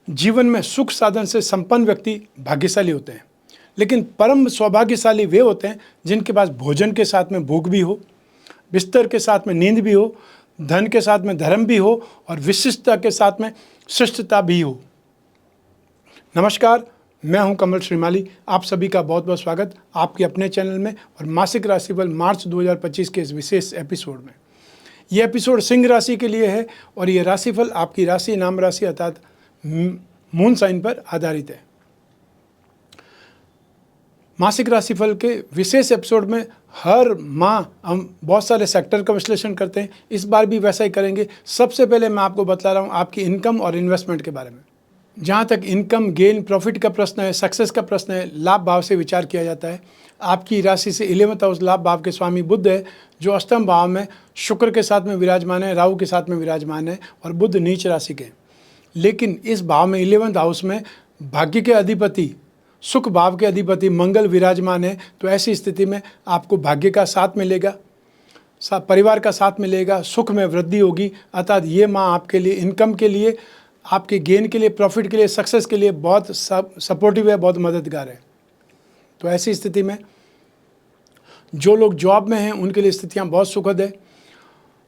जीवन में सुख साधन से संपन्न व्यक्ति भाग्यशाली होते हैं, लेकिन परम सौभाग्यशाली वे होते हैं जिनके पास भोजन के साथ में भूख भी हो, बिस्तर के साथ में नींद भी हो, धन के साथ में धर्म भी हो और विशिष्टता के साथ में शिष्टता भी हो। नमस्कार, मैं हूं कमल श्रीमाली। आप सभी का बहुत बहुत स्वागत आपके अपने चैनल में और मासिक राशिफल मार्च 2025 के इस विशेष एपिसोड में। यह एपिसोड सिंह राशि के लिए है और यह राशिफल आपकी राशि नाम राशि अर्थात मून साइन पर आधारित है। मासिक राशिफल के विशेष एपिसोड में हर माह हम बहुत सारे सेक्टर का विश्लेषण करते हैं। इस बार भी वैसा ही करेंगे। सबसे पहले मैं आपको बता रहा हूँ आपकी इनकम और इन्वेस्टमेंट के बारे में। जहाँ तक इनकम गेन प्रॉफिट का प्रश्न है, सक्सेस का प्रश्न है, लाभ भाव से विचार किया जाता है। आपकी राशि से 11th हाउस लाभ भाव के स्वामी बुध है, जो अष्टम भाव में शुक्र के साथ में विराजमान है, राहु के साथ में विराजमान है और बुध नीच राशि के। लेकिन इस भाव में 11th हाउस में भाग्य के अधिपति सुख भाव के अधिपति मंगल विराजमान है। तो ऐसी स्थिति में आपको भाग्य का साथ मिलेगा, परिवार का साथ मिलेगा, सुख में वृद्धि होगी। अर्थात ये माह आपके लिए इनकम के लिए, आपके गेन के लिए, प्रॉफिट के लिए, सक्सेस के लिए बहुत सपोर्टिव है, बहुत मददगार है। तो ऐसी स्थिति में जो लोग जॉब में हैं उनके लिए स्थितियाँ बहुत सुखद है।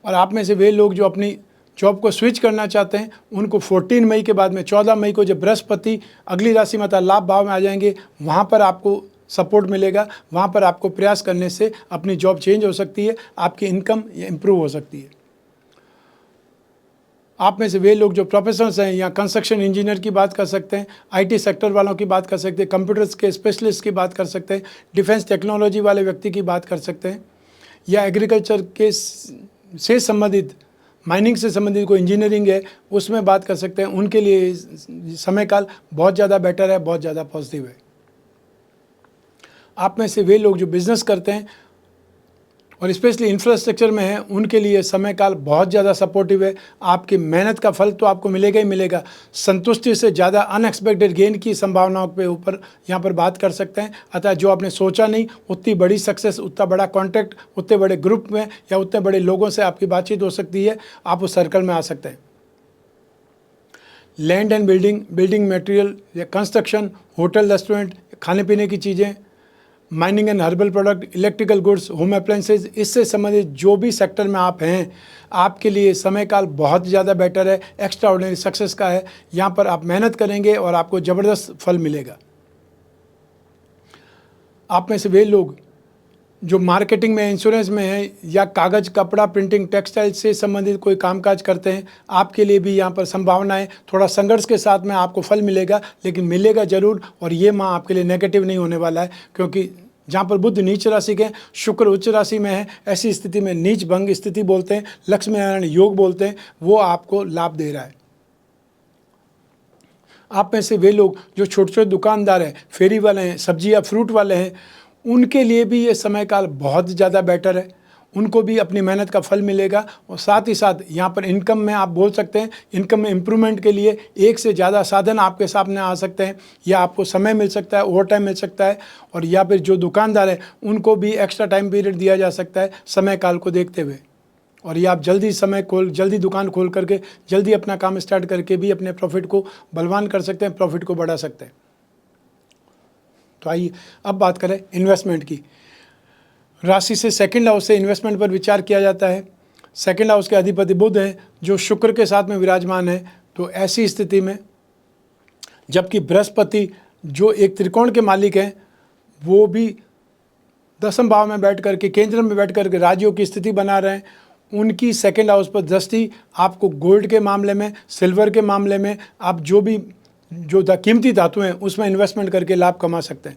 और आप में से वे लोग जो अपनी जॉब को स्विच करना चाहते हैं उनको 14 मई के बाद में 14 मई को जब बृहस्पति अगली राशि में लाभ भाव में आ जाएंगे, वहाँ पर आपको सपोर्ट मिलेगा। वहाँ पर आपको प्रयास करने से अपनी जॉब चेंज हो सकती है, आपकी इनकम इम्प्रूव हो सकती है। आप में से वे लोग जो प्रोफेशनल्स हैं या कंस्ट्रक्शन इंजीनियर की बात कर सकते हैं, आईटी सेक्टर वालों की बात कर सकते हैं, कंप्यूटर्स के स्पेशलिस्ट की बात कर सकते हैं, डिफेंस टेक्नोलॉजी वाले व्यक्ति की बात कर सकते हैं, या एग्रीकल्चर के से संबंधित माइनिंग से संबंधित कोई इंजीनियरिंग है उसमें बात कर सकते हैं। उनके लिए समय काल बहुत ज़्यादा बेटर है, बहुत ज़्यादा पॉजिटिव है। आप में से वे लोग जो बिज़नेस करते हैं और स्पेशली इंफ्रास्ट्रक्चर में है उनके लिए समय काल बहुत ज़्यादा सपोर्टिव है। आपकी मेहनत का फल तो आपको मिलेगा ही मिलेगा। संतुष्टि से ज़्यादा अनएक्सपेक्टेड गेन की संभावनाओं पे ऊपर यहाँ पर बात कर सकते हैं। अतः जो आपने सोचा नहीं उतनी बड़ी सक्सेस, उतना बड़ा कॉन्टैक्ट, उतने बड़े ग्रुप में या उतने बड़े लोगों से आपकी बातचीत हो सकती है। आप उस सर्कल में आ सकते हैं। लैंड एंड बिल्डिंग मटेरियल या कंस्ट्रक्शन, होटल, रेस्टोरेंट, खाने पीने की चीज़ें, mining and herbal product, electrical goods, home appliances, इससे संबंधित जो भी सेक्टर में आप हैं आपके लिए समय काल बहुत ज़्यादा बेटर है, एक्स्ट्रा ऑर्डिनरी सक्सेस का है। यहाँ पर आप मेहनत करेंगे और आपको ज़बरदस्त फल मिलेगा। आप में से वे लोग जो मार्केटिंग में, इंश्योरेंस में है या कागज़, कपड़ा, प्रिंटिंग, टेक्सटाइल से संबंधित कोई कामकाज करते हैं, आपके लिए भी यहाँ पर संभावनाएं, थोड़ा संघर्ष के साथ में आपको फल मिलेगा, लेकिन मिलेगा ज़रूर। और ये माह आपके लिए नेगेटिव नहीं होने वाला है, क्योंकि जहाँ पर बुध नीच राशि के, शुक्र उच्च राशि में है, ऐसी स्थिति में नीच भंग स्थिति बोलते हैं, लक्ष्मी नारायण योग बोलते हैं, वो आपको लाभ दे रहा है। आप में से वे लोग जो छोटे छोटे दुकानदार हैं, फेरी वाले हैं, सब्जी या फ्रूट वाले हैं, उनके लिए भी ये समय काल बहुत ज़्यादा बेटर है। उनको भी अपनी मेहनत का फल मिलेगा। और साथ ही साथ यहाँ पर इनकम में आप बोल सकते हैं, इनकम में इम्प्रूवमेंट के लिए एक से ज़्यादा साधन आपके सामने आ सकते हैं, या आपको समय मिल सकता है, ओवर टाइम मिल सकता है, और या फिर जो दुकानदार है उनको भी एक्स्ट्रा टाइम पीरियड दिया जा सकता है समय काल को देखते हुए। और ये आप जल्दी दुकान खोल करके जल्दी अपना काम स्टार्ट करके भी अपने प्रॉफिट को बलवान कर सकते हैं, प्रॉफिट को बढ़ा सकते हैं। तो आइए अब बात करें इन्वेस्टमेंट की। राशि से सेकंड हाउस से इन्वेस्टमेंट पर विचार किया जाता है। सेकंड हाउस के अधिपति बुध हैं, जो शुक्र के साथ में विराजमान है। तो ऐसी स्थिति में जबकि बृहस्पति जो एक त्रिकोण के मालिक हैं, वो भी 10वें भाव में बैठ करके, केंद्र में बैठ करके राज्यों की स्थिति बना रहे हैं। उनकी सेकंड हाउस पर दृष्टि आपको गोल्ड के मामले में, सिल्वर के मामले में, आप जो कीमती धातु हैं उसमें इन्वेस्टमेंट करके लाभ कमा सकते हैं।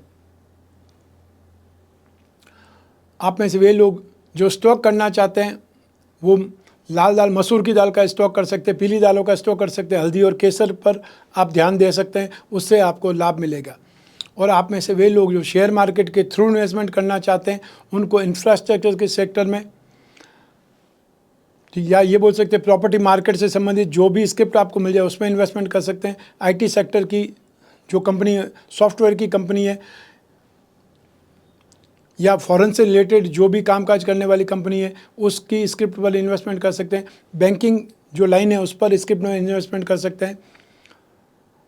आप में से वे लोग जो स्टॉक करना चाहते हैं वो लाल दाल, मसूर की दाल का स्टॉक कर सकते हैं, पीली दालों का स्टॉक कर सकते हैं, हल्दी और केसर पर आप ध्यान दे सकते हैं, उससे आपको लाभ मिलेगा। और आप में से वे लोग जो शेयर मार्केट के थ्रू इन्वेस्टमेंट करना चाहते हैं उनको इंफ्रास्ट्रक्चर के सेक्टर में, या ये बोल सकते हैं प्रॉपर्टी मार्केट से संबंधित जो भी स्क्रिप्ट आपको मिल जाए उसमें इन्वेस्टमेंट कर सकते हैं। आईटी सेक्टर की जो कंपनी, सॉफ्टवेयर की कंपनी है, या फॉरेन से रिलेटेड जो भी कामकाज करने वाली कंपनी है उसकी स्क्रिप्ट पर इन्वेस्टमेंट कर सकते हैं। बैंकिंग जो लाइन है उस पर स्क्रिप्ट में इन्वेस्टमेंट कर सकते हैं।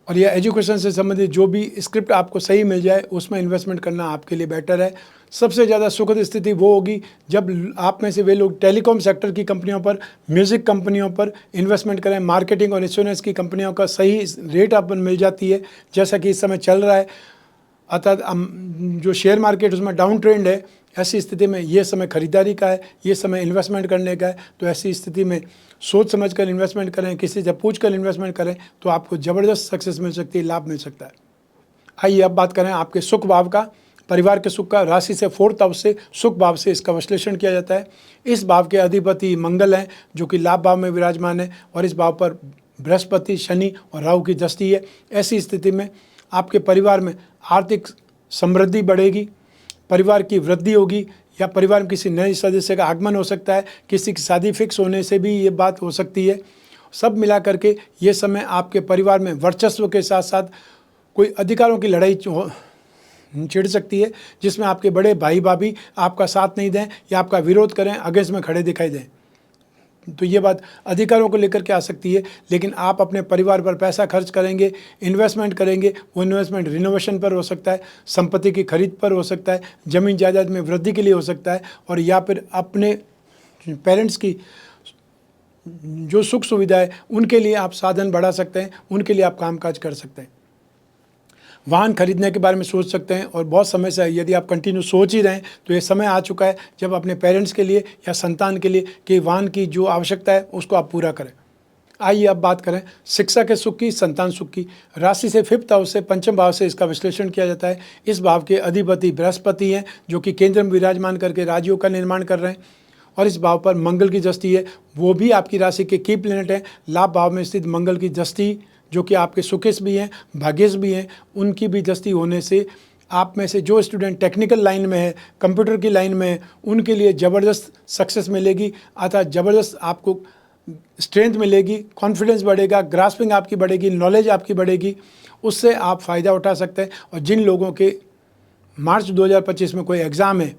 और या एजुकेशन से संबंधित जो भी स्क्रिप्ट आपको सही मिल जाए उसमें इन्वेस्टमेंट करना आपके लिए बेटर है। सबसे ज़्यादा सुखद स्थिति वो होगी जब आप में से वे लोग टेलीकॉम सेक्टर की कंपनियों पर, म्यूज़िक कंपनियों पर इन्वेस्टमेंट करें। मार्केटिंग और इंश्योरेंस की कंपनियों का सही रेट आपको मिल जाती है, जैसा कि इस समय चल रहा है। अर्थात जो शेयर मार्केट उसमें डाउन ट्रेंड है, ऐसी स्थिति में ये समय खरीदारी का है, ये समय इन्वेस्टमेंट करने का है। तो ऐसी स्थिति में सोच समझ कर इन्वेस्टमेंट करें, किसी से पूछ कर इन्वेस्टमेंट करें तो आपको ज़बरदस्त सक्सेस मिल सकती है, लाभ मिल सकता है। आइए अब बात करें आपके सुख भाव का, परिवार के सुख का। राशि से 4th हाउस से, सुख भाव से इसका विश्लेषण किया जाता है। इस भाव के अधिपति मंगल हैं जो कि लाभ भाव में विराजमान है, और इस भाव पर बृहस्पति, शनि और राहु की दृष्टि है। ऐसी स्थिति में आपके परिवार में आर्थिक समृद्धि बढ़ेगी, परिवार की वृद्धि होगी, या परिवार में किसी नए सदस्य का आगमन हो सकता है, किसी की शादी फिक्स होने से भी ये बात हो सकती है। सब मिला करके ये समय आपके परिवार में वर्चस्व के साथ साथ कोई अधिकारों की लड़ाई छिड़ सकती है, जिसमें आपके बड़े भाई भाभी आपका साथ नहीं दें या आपका विरोध करें, अगेंस्ट में खड़े दिखाई दें। तो ये बात अधिकारों को लेकर के आ सकती है। लेकिन आप अपने परिवार पर पैसा खर्च करेंगे, इन्वेस्टमेंट करेंगे, वो इन्वेस्टमेंट रिनोवेशन पर हो सकता है, संपत्ति की खरीद पर हो सकता है, ज़मीन जायदाद में वृद्धि के लिए हो सकता है, और या फिर अपने पेरेंट्स की जो सुख सुविधा है उनके लिए आप साधन बढ़ा सकते हैं, उनके लिए आप कामकाज कर सकते हैं। वाहन खरीदने के बारे में सोच सकते हैं, और बहुत समय से यदि आप कंटिन्यू सोच ही रहे हैं तो ये समय आ चुका है जब अपने पेरेंट्स के लिए या संतान के लिए कि वाहन की जो आवश्यकता है उसको आप पूरा करें। आइए अब बात करें शिक्षा के सुख की, संतान सुख की। राशि से 5th हाउस से, पंचम भाव से इसका विश्लेषण किया जाता है। इस भाव के अधिपति बृहस्पति हैं जो कि केंद्र में विराजमान करके राज्यों का निर्माण कर रहे हैं, और इस भाव पर मंगल की दृष्टि है, वो भी आपकी राशि के की प्लैनेट है। लाभ भाव में स्थित मंगल की दृष्टि जो कि आपके सुखेश भी हैं, भाग्येश भी हैं, उनकी भी दृष्टि होने से आप में से जो स्टूडेंट टेक्निकल लाइन में है, कंप्यूटर की लाइन में है, उनके लिए ज़बरदस्त सक्सेस मिलेगी। अर्थात ज़बरदस्त आपको स्ट्रेंथ मिलेगी, कॉन्फिडेंस बढ़ेगा, ग्रास्पिंग आपकी बढ़ेगी, नॉलेज आपकी बढ़ेगी, उससे आप फ़ायदा उठा सकते हैं। और जिन लोगों के मार्च 2025 में कोई एग्ज़ाम है,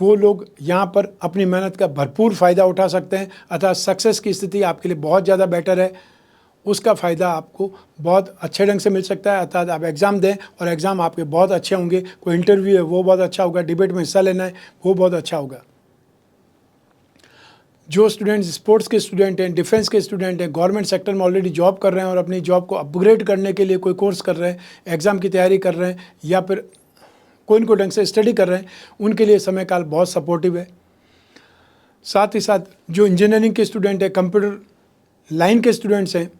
वो लोग यहाँ पर अपनी मेहनत का भरपूर फ़ायदा उठा सकते हैं। अर्थात सक्सेस की स्थिति आपके लिए बहुत ज़्यादा बेटर है, उसका फ़ायदा आपको बहुत अच्छे ढंग से मिल सकता है। अर्थात आप एग्ज़ाम दें और एग्ज़ाम आपके बहुत अच्छे होंगे, कोई इंटरव्यू है वो बहुत अच्छा होगा, डिबेट में हिस्सा लेना है वो बहुत अच्छा होगा। जो स्टूडेंट स्पोर्ट्स के स्टूडेंट हैं, डिफेंस के स्टूडेंट हैं, गवर्नमेंट सेक्टर में ऑलरेडी जॉब कर रहे हैं और अपनी जॉब को अपग्रेड करने के लिए कोई कोर्स कर रहे हैं, एग्ज़ाम की तैयारी कर रहे हैं, या फिर कोई इनको ढंग से स्टडी कर रहे हैं, उनके लिए समय काल बहुत सपोर्टिव है। साथ ही साथ जो इंजीनियरिंग के स्टूडेंट हैं, कंप्यूटर लाइन के स्टूडेंट्स हैं,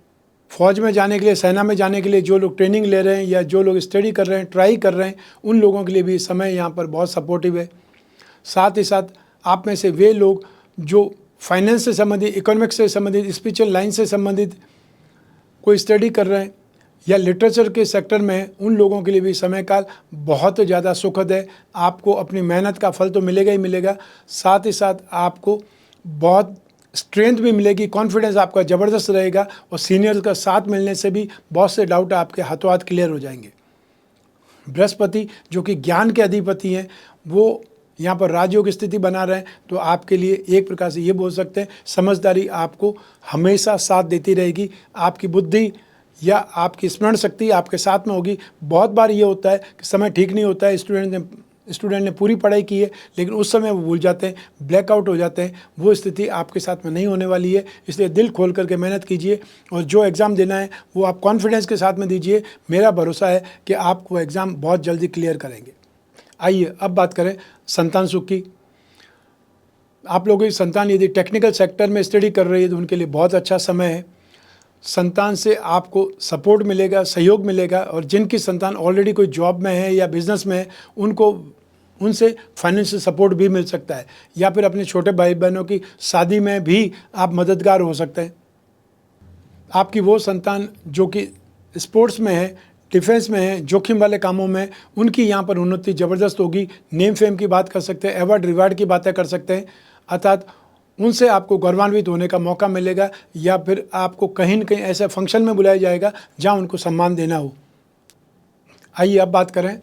फौज में जाने के लिए, सेना में जाने के लिए जो लोग ट्रेनिंग ले रहे हैं या जो लोग स्टडी कर रहे हैं, ट्राई कर रहे हैं, उन लोगों के लिए भी समय यहाँ पर बहुत सपोर्टिव है। साथ ही साथ आप में से वे लोग जो फाइनेंस से संबंधित, इकोनॉमिक्स से संबंधित, स्पिरिचुअल लाइन से संबंधित कोई स्टडी कर रहे हैं या लिटरेचर के सेक्टर में है, उन लोगों के लिए भी समय काल बहुत ज़्यादा सुखद है। आपको अपनी मेहनत का फल तो मिलेगा ही मिलेगा, साथ ही साथ आपको बहुत स्ट्रेंथ भी मिलेगी, कॉन्फिडेंस आपका ज़बरदस्त रहेगा, और सीनियर्स का साथ मिलने से भी बहुत से डाउट आपके हाथों हाथ क्लियर हो जाएंगे। बृहस्पति जो कि ज्ञान के अधिपति हैं, वो यहाँ पर राज्यों की स्थिति बना रहे हैं, तो आपके लिए एक प्रकार से ये बोल सकते हैं समझदारी आपको हमेशा साथ देती रहेगी। आपकी बुद्धि या आपकी स्मरण शक्ति आपके साथ में होगी। बहुत बार ये होता है कि समय ठीक नहीं होता है, स्टूडेंट ने पूरी पढ़ाई की है लेकिन उस समय वो भूल जाते हैं, ब्लैकआउट हो जाते हैं। वो स्थिति आपके साथ में नहीं होने वाली है, इसलिए दिल खोल करके मेहनत कीजिए, और जो एग्ज़ाम देना है वो आप कॉन्फिडेंस के साथ में दीजिए। मेरा भरोसा है कि आप वो एग्ज़ाम बहुत जल्दी क्लियर करेंगे। आइए अब बात करें संतान सुख की। आप लोगों की संतान यदि टेक्निकल सेक्टर में स्टडी कर रही है तो उनके लिए बहुत अच्छा समय है। संतान से आपको सपोर्ट मिलेगा, सहयोग मिलेगा, और जिनकी संतान ऑलरेडी कोई जॉब में है या बिजनेस में है उनसे फाइनेंशियल सपोर्ट भी मिल सकता है, या फिर अपने छोटे भाई बहनों की शादी में भी आप मददगार हो सकते हैं। आपकी वो संतान जो कि स्पोर्ट्स में है, डिफेंस में है, जोखिम वाले कामों में, उनकी यहाँ पर उन्नति ज़बरदस्त होगी। नेम फेम की बात कर सकते हैं, अवार्ड रिवार्ड की बातें कर सकते हैं, अर्थात उनसे आपको गौरवान्वित होने का मौका मिलेगा, या फिर आपको कहीं न कहीं ऐसे फंक्शन में बुलाया जाएगा जहाँ उनको सम्मान देना हो। आइए अब बात करें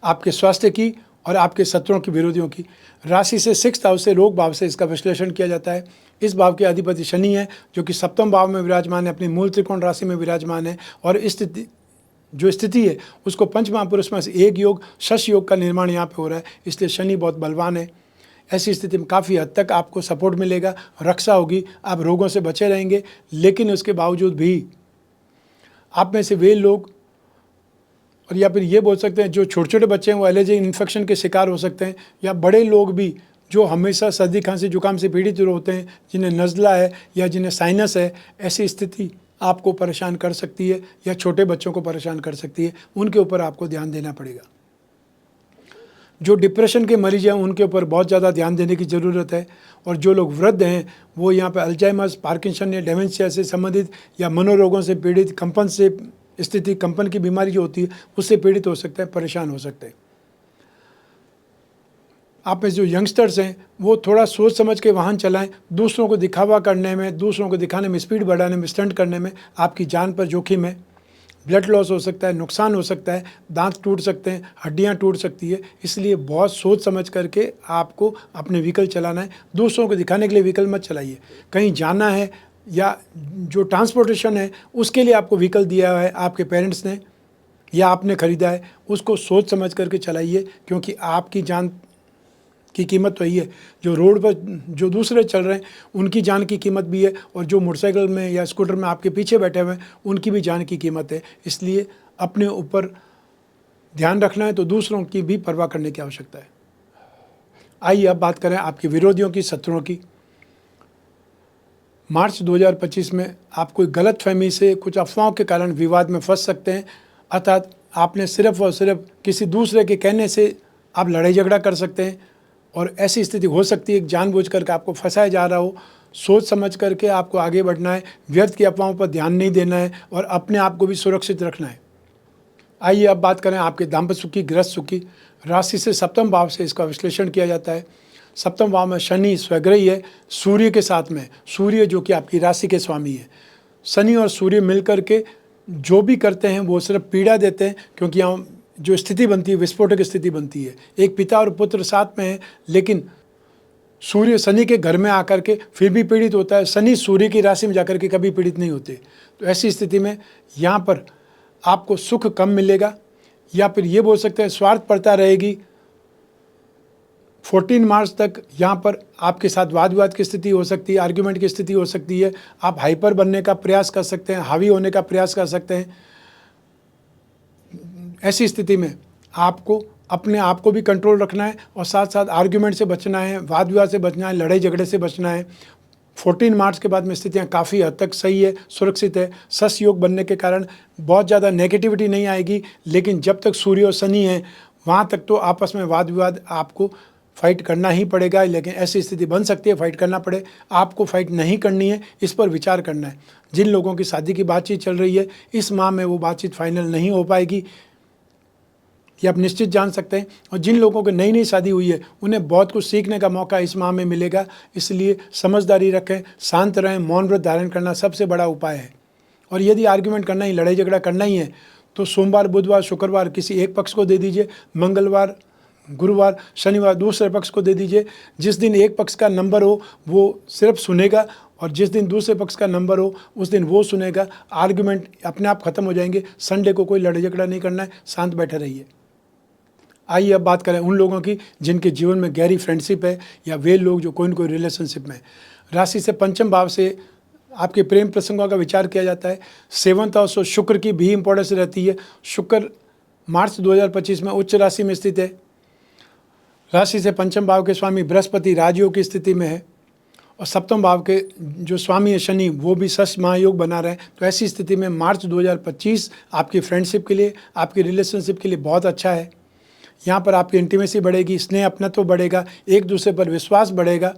आपके स्वास्थ्य की और आपके शत्रुओं की, विरोधियों की। राशि से 6th हाउस से, रोग भाव से इसका विश्लेषण किया जाता है। इस भाव के अधिपति शनि है जो कि 7वें भाव में विराजमान है, अपनी मूल त्रिकोण राशि में विराजमान है, और इस जो स्थिति है उसको पंच महापुरुष में से एक योग शश योग का निर्माण यहाँ पे हो रहा है, इसलिए शनि बहुत बलवान है। ऐसी स्थिति में काफ़ी हद तक आपको सपोर्ट मिलेगा, रक्षा होगी, आप रोगों से बचे रहेंगे। लेकिन उसके बावजूद भी आप में से वे लोग, और या फिर ये बोल सकते हैं जो छोटे छोटे बच्चे हैं वो एलर्जी इन्फेक्शन के शिकार हो सकते हैं, या बड़े लोग भी जो हमेशा सर्दी खांसी जुकाम से पीड़ित होते हैं, जिन्हें नज़ला है या जिन्हें साइनस है, ऐसी स्थिति आपको परेशान कर सकती है या छोटे बच्चों को परेशान कर सकती है। उनके ऊपर आपको ध्यान देना पड़ेगा। जो डिप्रेशन के मरीज हैं उनके ऊपर बहुत ज़्यादा ध्यान देने की ज़रूरत है। और जो लोग वृद्ध हैं वो यहाँ पे अल्जाइमर्स, पार्किंसन या डेमेंशिया से संबंधित या मनोरोगों से पीड़ित, कंपन से स्थिति, कंपन की बीमारी जो होती है उससे पीड़ित हो सकते हैं, परेशान हो सकते हैं। आप में जो यंगस्टर्स हैं वो थोड़ा सोच समझ के वाहन चलाएं। दूसरों को दिखावा करने में, दूसरों को दिखाने में, स्पीड बढ़ाने में, स्टंट करने में आपकी जान पर जोखिम है। ब्लड लॉस हो सकता है, नुकसान हो सकता है, दांत टूट सकते हैं, हड्डियां टूट सकती है। इसलिए बहुत सोच समझ करके आपको अपने व्हीकल चलाना है। दूसरों को दिखाने के लिए व्हीकल मत चलाइए। कहीं जाना है या जो ट्रांसपोर्टेशन है उसके लिए आपको व्हीकल दिया है आपके पेरेंट्स ने या आपने ख़रीदा है, उसको सोच समझ करके चलाइए, क्योंकि आपकी जान की कीमत तो यही है। जो रोड पर जो दूसरे चल रहे हैं उनकी जान की कीमत भी है, और जो मोटरसाइकिल में या स्कूटर में आपके पीछे बैठे हुए हैं उनकी भी जान की कीमत है। इसलिए अपने ऊपर ध्यान रखना है तो दूसरों की भी परवाह करने की आवश्यकता है। आइए अब बात करें आपके विरोधियों की, शत्रुओं की। मार्च 2025 में आप कोई गलतफहमी से, कुछ अफवाहों के कारण विवाद में फंस सकते हैं। अर्थात आपने सिर्फ और सिर्फ किसी दूसरे के कहने से आप लड़ाई झगड़ा कर सकते हैं, और ऐसी स्थिति हो सकती है कि जानबूझ करके आपको फंसाया जा रहा हो। सोच समझ करके आपको आगे बढ़ना है, व्यर्थ की अफवाहों पर ध्यान नहीं देना है और अपने आप को भी सुरक्षित रखना है। आइए अब बात करें आपके दाम्पत्य सुख की, गृहस्थ सुख की। राशि से सप्तम भाव से इसका विश्लेषण किया जाता है। सप्तम भाव में शनि स्वग्रही है, सूर्य के साथ में। सूर्य जो कि आपकी राशि के स्वामी है। शनि और सूर्य मिलकर के जो भी करते हैं वो सिर्फ पीड़ा देते हैं, क्योंकि यहाँ जो स्थिति बनती है विस्फोटक स्थिति बनती है। एक पिता और पुत्र साथ में है, लेकिन सूर्य शनि के घर में आकर के फिर भी पीड़ित होता है। शनि सूर्य की राशि में जाकर के कभी पीड़ित नहीं होते। तो ऐसी स्थिति में यहाँ पर आपको सुख कम मिलेगा, या फिर ये बोल सकते हैं स्वार्थपरता रहेगी। 14 मार्च तक यहाँ पर आपके साथ वाद विवाद की स्थिति हो सकती है, आर्ग्यूमेंट की स्थिति हो सकती है। आप हाइपर बनने का प्रयास कर सकते हैं, हावी होने का प्रयास कर सकते हैं। ऐसी स्थिति में आपको अपने आप को भी कंट्रोल रखना है और साथ साथ आर्ग्यूमेंट से बचना है, वाद विवाद से बचना है, लड़ाई झगड़े से बचना है। 14 मार्च के बाद में स्थितियाँ काफ़ी हद तक सही है, सुरक्षित है। सस योग बनने के कारण बहुत ज़्यादा नेगेटिविटी नहीं आएगी, लेकिन जब तक सूर्य और शनि है वहाँ तक तो आपस में वाद विवाद आपको फाइट करना ही पड़ेगा। लेकिन ऐसी स्थिति बन सकती है फाइट करना पड़े। आपको फाइट नहीं करनी है, इस पर विचार करना है। जिन लोगों की शादी की बातचीत चल रही है इस माह में वो बातचीत फाइनल नहीं हो पाएगी, ये आप निश्चित जान सकते हैं। और जिन लोगों की नई नई शादी हुई है उन्हें बहुत कुछ सीखने का मौका इस माह में मिलेगा। इसलिए समझदारी रखें, शांत रहें, मौन व्रत धारण करना सबसे बड़ा उपाय है। और यदि आर्ग्यूमेंट करना ही, लड़ाई झगड़ा करना ही है तो सोमवार, बुधवार, शुक्रवार किसी एक पक्ष को दे दीजिए, मंगलवार, गुरुवार, शनिवार दूसरे पक्ष को दे दीजिए। जिस दिन एक पक्ष का नंबर हो वो सिर्फ सुनेगा, और जिस दिन दूसरे पक्ष का नंबर हो उस दिन वो सुनेगा। आर्ग्यूमेंट अपने आप खत्म हो जाएंगे। संडे को कोई लड़ाई झगड़ा नहीं करना है, शांत बैठे रहिए। आइए अब बात करें उन लोगों की जिनके जीवन में गहरी फ्रेंडशिप है, या वे लोग जो कोई न कोई रिलेशनशिप में। राशि से पंचम भाव से आपके प्रेम प्रसंगों का विचार किया जाता है। 7th हाउस और शुक्र की भी इंपॉर्टेंस रहती है। शुक्र मार्च 2025 में उच्च राशि में स्थित है। राशि से पंचम भाव के स्वामी बृहस्पति राजयोग की स्थिति में है, और सप्तम भाव के जो स्वामी है शनि वो भी सस महायोग बना रहे हैं। तो ऐसी स्थिति में मार्च 2025 आपकी फ्रेंडशिप के लिए, आपकी रिलेशनशिप के लिए बहुत अच्छा है। यहाँ पर आपकी इंटीमेसी बढ़ेगी, स्नेह अपनत्व बढ़ेगा, एक दूसरे पर विश्वास बढ़ेगा,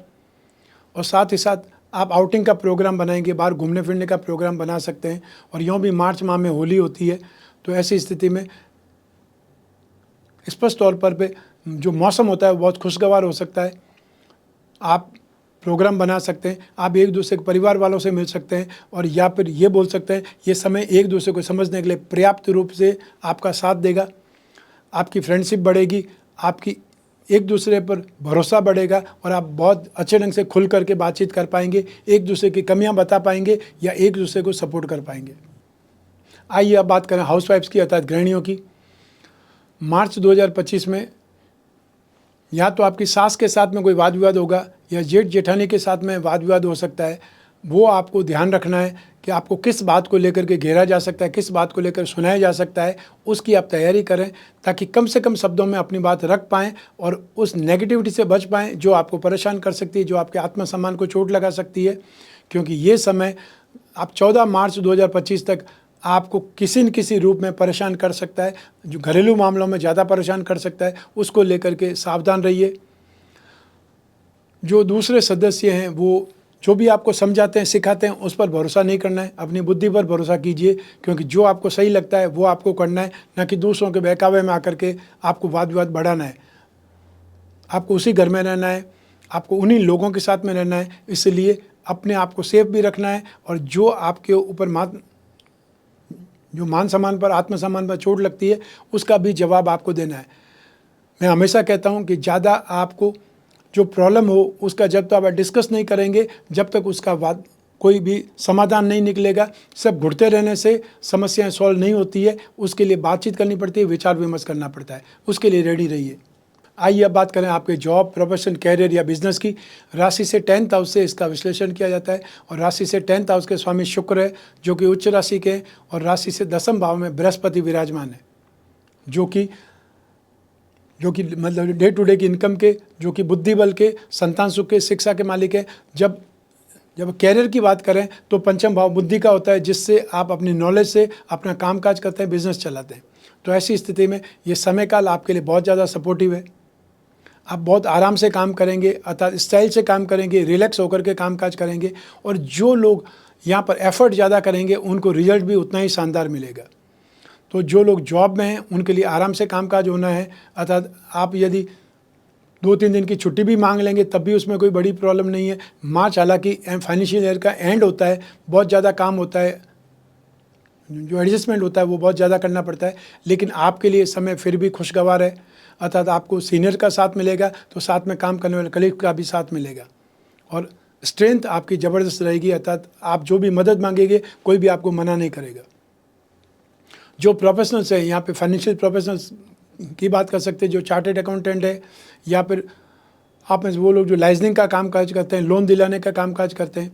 और साथ ही साथ आप आउटिंग का प्रोग्राम बनाएंगे, बाहर घूमने फिरने का प्रोग्राम बना सकते हैं। और यूँ भी मार्च माह में होली होती है, तो ऐसी स्थिति में स्पष्ट तौर पर जो मौसम होता है बहुत खुशगवार हो सकता है। आप प्रोग्राम बना सकते हैं, आप एक दूसरे के परिवार वालों से मिल सकते हैं, और या फिर ये बोल सकते हैं ये समय एक दूसरे को समझने के लिए पर्याप्त रूप से आपका साथ देगा। आपकी फ्रेंडशिप बढ़ेगी, आपकी एक दूसरे पर भरोसा बढ़ेगा, और आप बहुत अच्छे ढंग से खुल करके बातचीत कर पाएंगे, एक दूसरे की कमियां बता पाएंगे, या एक दूसरे को सपोर्ट कर पाएंगे। आइए अब बात करें हाउसवाइफ्स की अर्थात गृहिणियों की। मार्च 2025 में या तो आपकी सास के साथ में कोई वाद विवाद होगा या जेठ जेठानी के साथ में वाद विवाद हो सकता है। वो आपको ध्यान रखना है कि आपको किस बात को लेकर के घेरा जा सकता है, किस बात को लेकर सुनाया जा सकता है, उसकी आप तैयारी करें ताकि कम से कम शब्दों में अपनी बात रख पाएँ और उस नेगेटिविटी से बच पाएँ जो आपको परेशान कर सकती है, जो आपके आत्मसम्मान को चोट लगा सकती है। क्योंकि ये समय आप 14 मार्च 2025 तक आपको किसी न किसी रूप में परेशान कर सकता है, जो घरेलू मामलों में ज़्यादा परेशान कर सकता है, उसको लेकर के सावधान रहिए। जो दूसरे सदस्य हैं वो जो भी आपको समझाते हैं, सिखाते हैं, उस पर भरोसा नहीं करना है, अपनी बुद्धि पर भरोसा कीजिए। क्योंकि जो आपको सही लगता है वो आपको करना है, न कि दूसरों के बहकावे में आकर के आपको वाद विवाद बढ़ाना है। आपको उसी घर में रहना है, आपको उन्हीं लोगों के साथ में रहना है, इसलिए अपने आप को सेफ भी रखना है और जो आपके ऊपर जो मान सम्मान पर, आत्मसम्मान पर चोट लगती है, उसका भी जवाब आपको देना है। मैं हमेशा कहता हूं कि ज़्यादा आपको जो प्रॉब्लम हो उसका जब तक आप डिस्कस नहीं करेंगे, जब तक उसका कोई भी समाधान नहीं निकलेगा। सब घुटते रहने से समस्याएं सॉल्व नहीं होती है, उसके लिए बातचीत करनी पड़ती है, विचार विमर्श करना पड़ता है, उसके लिए रेडी रहिए। आइए अब बात करें आपके जॉब, प्रोफेशन, कैरियर या बिजनेस की। राशि से 10th हाउस से इसका विश्लेषण किया जाता है और राशि से 10th हाउस के स्वामी शुक्र है जो कि उच्च राशि के, और राशि से 10वें भाव में बृहस्पति विराजमान है जो कि मतलब डे टू डे की इनकम के, जो कि बुद्धि बल के, संतान सुख के, शिक्षा के मालिक है। जब कैरियर की बात करें तो पंचम भाव बुद्धि का होता है, जिससे आप अपनी नॉलेज से अपना कामकाज करते हैं, बिजनेस चलाते हैं। तो ऐसी स्थिति में ये समय काल आपके लिए बहुत ज़्यादा सपोर्टिव है। आप बहुत आराम से काम करेंगे, अर्थात स्टाइल से काम करेंगे, रिलैक्स होकर के कामकाज करेंगे, और जो लोग यहाँ पर एफर्ट ज़्यादा करेंगे उनको रिजल्ट भी उतना ही शानदार मिलेगा। तो जो लोग जॉब में हैं उनके लिए आराम से कामकाज होना है, अर्थात आप यदि 2-3 दिन की छुट्टी भी मांग लेंगे तब भी उसमें कोई बड़ी प्रॉब्लम नहीं है। मार्च हालांकि फाइनेंशियल ईयर का एंड होता है, बहुत ज़्यादा काम होता है, जो एडजस्टमेंट होता है वो बहुत ज़्यादा करना पड़ता है, लेकिन आपके लिए समय फिर भी खुशगवार है। अर्थात आपको सीनियर का साथ मिलेगा तो साथ में काम करने वाले कलीग का भी साथ मिलेगा, और स्ट्रेंथ आपकी ज़बरदस्त रहेगी, अर्थात आप जो भी मदद मांगेंगे कोई भी आपको मना नहीं करेगा। जो प्रोफेशनल्स हैं, यहाँ पे फाइनेंशियल प्रोफेशनल्स की बात कर सकते हैं, जो चार्टर्ड अकाउंटेंट है, या फिर आप में वो लोग जो लाइसेंसिंग का कामकाज करते हैं, लोन दिलाने का कामकाज करते हैं,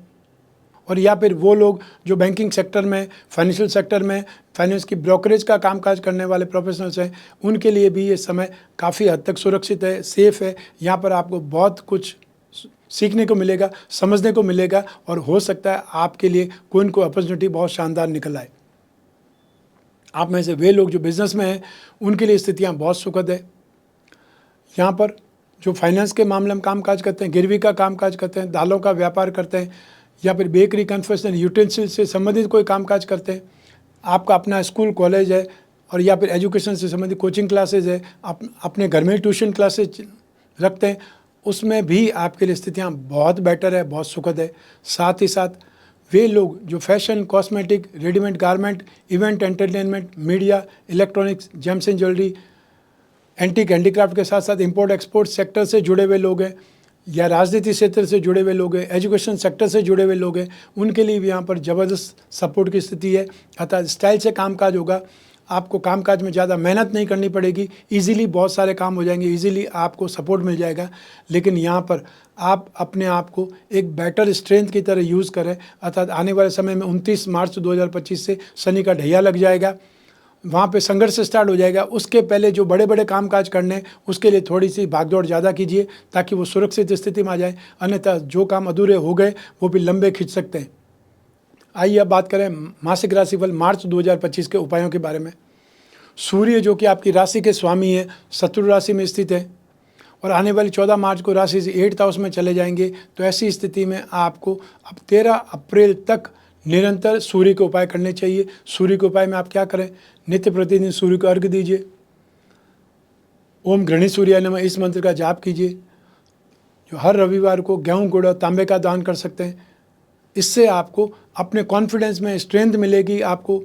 और या फिर वो लोग जो बैंकिंग सेक्टर में, फाइनेंशियल सेक्टर में फाइनेंस की ब्रोकरेज का कामकाज करने वाले प्रोफेशनल्स हैं, उनके लिए भी ये समय काफ़ी हद तक सुरक्षित है, सेफ़ है। यहाँ पर आपको बहुत कुछ सीखने को मिलेगा, समझने को मिलेगा, और हो सकता है आपके लिए कोई न कोई अपॉर्चुनिटी बहुत शानदार निकल आए। आप में से वे लोग जो बिज़नेस में हैं उनके लिए स्थितियाँ बहुत सुखद है। यहाँ पर जो फाइनेंस के मामले में कामकाज करते हैं, गिरवी का कामकाज करते हैं, दालों का व्यापार करते हैं, या फिर बेकरी, कन्फेक्शनरी, यूटेंसिल से संबंधित कोई कामकाज करते हैं, आपका अपना स्कूल, कॉलेज है, और या फिर एजुकेशन से संबंधित कोचिंग क्लासेज है, अपने घर में ट्यूशन क्लासेज रखते हैं, उसमें भी आपके लिए स्थितियाँ बहुत बेटर है, बहुत सुखद है। साथ ही साथ वे लोग जो fashion, cosmetic, readymade garment, event, entertainment, media, electronics, James and jewellery, antique handicraft के साथ साथ इंपोर्ट एक्सपोर्ट सेक्टर से जुड़े हुए लोग हैं, या राजनीति क्षेत्र से जुड़े हुए लोग हैं, एजुकेशन सेक्टर से जुड़े हुए लोग हैं, उनके लिए भी यहाँ पर ज़बरदस्त सपोर्ट की स्थिति है। अर्थात स्टाइल से कामकाज होगा, आपको कामकाज में ज़्यादा मेहनत नहीं करनी पड़ेगी, इजीली बहुत सारे काम हो जाएंगे, इजीली आपको सपोर्ट मिल जाएगा। लेकिन यहाँ पर आप अपने आप को एक बेटर स्ट्रेंथ की तरह यूज़ करें, अर्थात आने वाले समय में 29 मार्च 2025 से शनि का ढैया लग जाएगा, वहाँ पे संघर्ष स्टार्ट हो जाएगा। उसके पहले जो बड़े बड़े कामकाज करने, उसके लिए थोड़ी सी भागदौड़ ज़्यादा कीजिए ताकि वो सुरक्षित स्थिति में आ जाए, अन्यथा जो काम अधूरे हो गए वो भी लंबे खींच सकते हैं। आइए अब बात करें मासिक राशिफल मार्च 2025 के उपायों के बारे में। सूर्य जो कि आपकी राशि के स्वामी है, शत्रु राशि में स्थित है, और आने वाली 14 मार्च को राशि से 8th हाउस में चले जाएंगे। तो ऐसी स्थिति में आपको अब 13 अप्रैल तक निरंतर सूर्य के उपाय करने चाहिए। सूर्य के उपाय में आप क्या करें? नित्य प्रतिदिन सूर्य को अर्घ्य दीजिए, ओम गृणी सूर्याय नमः इस मंत्र का जाप कीजिए, जो हर रविवार को गेहूं, गुड़ और तांबे का दान कर सकते हैं। इससे आपको अपने कॉन्फिडेंस में स्ट्रेंथ मिलेगी, आपको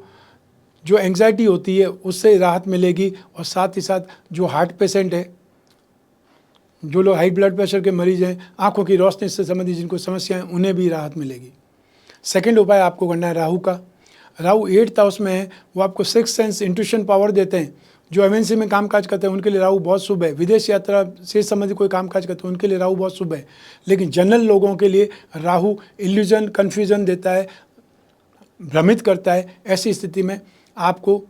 जो एंग्जाइटी होती है उससे राहत मिलेगी, और साथ ही साथ जो हार्ट पेशेंट है, जो लोग हाई ब्लड प्रेशर के मरीज हैं, आंखों की रोशनी से संबंधित जिनको समस्या है, उन्हें भी राहत मिलेगी। सेकंड उपाय आपको करना है राहु का। राहु 8th हाउस में है, वो आपको 6th सेंस इंट्यूशन पावर देते हैं। जो एमएनसी में कामकाज करते हैं उनके लिए राहु बहुत शुभ है। विदेश यात्रा से संबंधित कोई कामकाज करते हैं उनके लिए राहु बहुत शुभ है। लेकिन जनरल लोगों के लिए राहु इल्यूजन, कन्फ्यूजन देता है, भ्रमित करता है। ऐसी स्थिति में आपको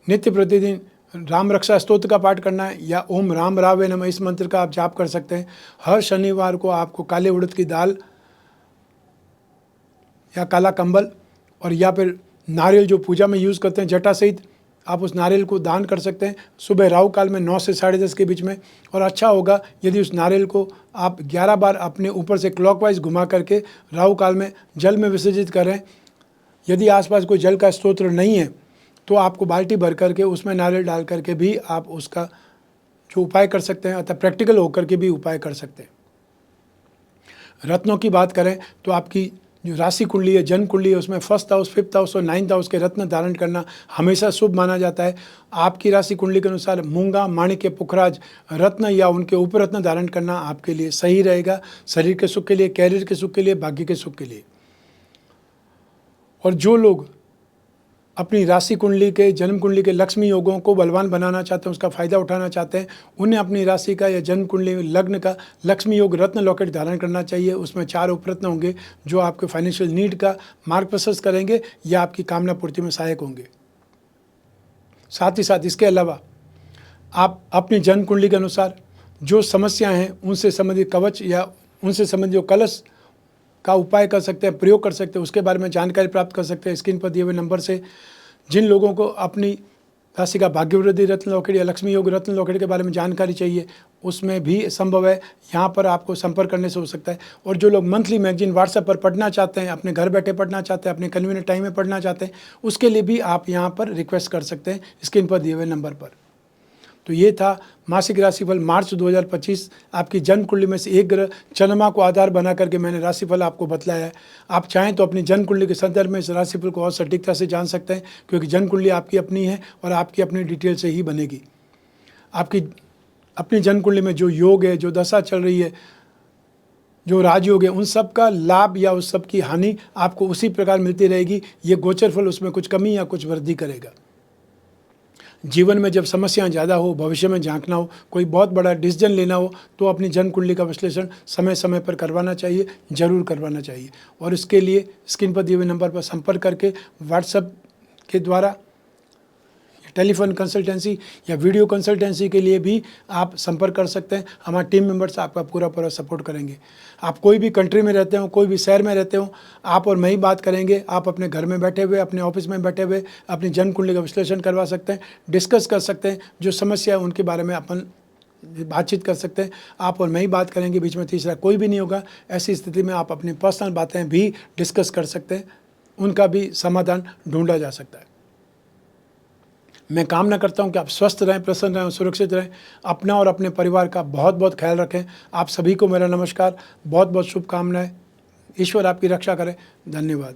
नित्य प्रतिदिन राम रक्षा स्तोत्र का पाठ करना है या ओम राम रावे नमः इस मंत्र का आप जाप कर सकते हैं। हर शनिवार को आपको काले उड़द की दाल या काला कंबल और या फिर नारियल जो पूजा में यूज़ करते हैं जटा सहित, आप उस नारियल को दान कर सकते हैं सुबह राहु काल में 9 से 10:30 के बीच में। और अच्छा होगा यदि उस नारियल को आप 11 बार अपने ऊपर से क्लॉकवाइज घुमा करके राहु काल में जल में विसर्जित करें। यदि आसपास कोई जल का स्रोत नहीं है तो आपको बाल्टी भर करके उसमें नारियल डाल करके भी आप उसका जो उपाय कर सकते हैं, अतः प्रैक्टिकल होकर के भी उपाय कर सकते हैं। रत्नों की बात करें तो आपकी जो राशि कुंडली है, जन्म कुंडली है, उसमें 1st हाउस, 5th हाउस और 9th हाउस के रत्न धारण करना हमेशा शुभ माना जाता है। आपकी राशि कुंडली के अनुसार मूंगा, माणिक्य, पुखराज रत्न या उनके उपरत्न धारण करना आपके लिए सही रहेगा, शरीर के सुख के लिए, कैरियर के सुख के लिए, भाग्य के सुख के लिए। और जो लोग अपनी राशि कुंडली के, जन्म कुंडली के लक्ष्मी योगों को बलवान बनाना चाहते हैं, उसका फ़ायदा उठाना चाहते हैं, उन्हें अपनी राशि का या जन्म कुंडली लग्न का लक्ष्मी योग रत्न लॉकेट धारण करना चाहिए। उसमें 4 उपरत्न होंगे जो आपके फाइनेंशियल नीड का मार्ग प्रशस्त करेंगे या आपकी कामना पूर्ति में सहायक होंगे। साथ ही साथ इसके अलावा आप अपनी जन्म कुंडली के अनुसार जो समस्याएँ हैं उनसे संबंधित कवच या उनसे संबंधित जो कलश का उपाय कर सकते हैं, प्रयोग कर सकते हैं, उसके बारे में जानकारी प्राप्त कर सकते हैं स्क्रीन पर दिए हुए नंबर से। जिन लोगों को अपनी राशि का भाग्यवृद्धि रत्न लॉकेट या लक्ष्मी योग रत्न लॉकेट के बारे में जानकारी चाहिए उसमें भी संभव है, यहाँ पर आपको संपर्क करने से हो सकता है। और जो लोग मंथली मैगजीन व्हाट्सएप पर पढ़ना चाहते हैं, अपने घर बैठे पढ़ना चाहते हैं, अपने कन्वीनियंट टाइम में पढ़ना चाहते हैं, उसके लिए भी आप यहाँ पर रिक्वेस्ट कर सकते हैं स्क्रीन पर दिए हुए नंबर पर। तो ये था मासिक राशिफल मार्च 2025। आपकी जन्म कुंडली में से एक ग्रह चंद्रमा को आधार बना करके मैंने राशिफल आपको बतलाया है। आप चाहें तो अपनी जन्म कुंडली के संदर्भ में इस राशिफल को और सटीकता से जान सकते हैं, क्योंकि जन्म कुंडली आपकी अपनी है और आपकी अपनी डिटेल से ही बनेगी। आपकी अपनी जन्म कुंडली में जो योग है, जो दशा चल रही है, जो राजयोग है, उन सब का लाभ या उस सब की हानि आपको उसी प्रकार मिलती रहेगी। ये गोचर फल उसमें कुछ कमी या कुछ वृद्धि करेगा। जीवन में जब समस्याएं ज़्यादा हो, भविष्य में झांकना हो, कोई बहुत बड़ा डिसीजन लेना हो, तो अपनी जन्म कुंडली का विश्लेषण समय समय पर करवाना चाहिए, जरूर करवाना चाहिए। और इसके लिए स्क्रीन पर दिए हुए नंबर पर संपर्क करके व्हाट्सएप के द्वारा, टेलीफोन कंसल्टेंसी या वीडियो कंसल्टेंसी के लिए भी आप संपर्क कर सकते हैं। हमारे टीम मेंबर्स आपका पूरा सपोर्ट करेंगे। आप कोई भी कंट्री में रहते हो, कोई भी शहर में रहते हो, आप और मैं ही बात करेंगे। आप अपने घर में बैठे हुए, अपने ऑफिस में बैठे हुए अपनी जन्म कुंडली का विश्लेषण करवा सकते हैं, डिस्कस कर सकते हैं, जो समस्या है उनके बारे में अपन बातचीत कर सकते हैं। आप और मैं ही बात करेंगे, बीच में तीसरा कोई भी नहीं होगा। ऐसी स्थिति में आप अपनी पर्सनल बातें भी डिस्कस कर सकते हैं, उनका भी समाधान ढूंढा जा सकता है। मैं कामना करता हूं कि आप स्वस्थ रहें, प्रसन्न रहें, सुरक्षित रहें। अपना और अपने परिवार का बहुत बहुत ख्याल रखें। आप सभी को मेरा नमस्कार, बहुत बहुत शुभकामनाएं। ईश्वर आपकी रक्षा करे। धन्यवाद।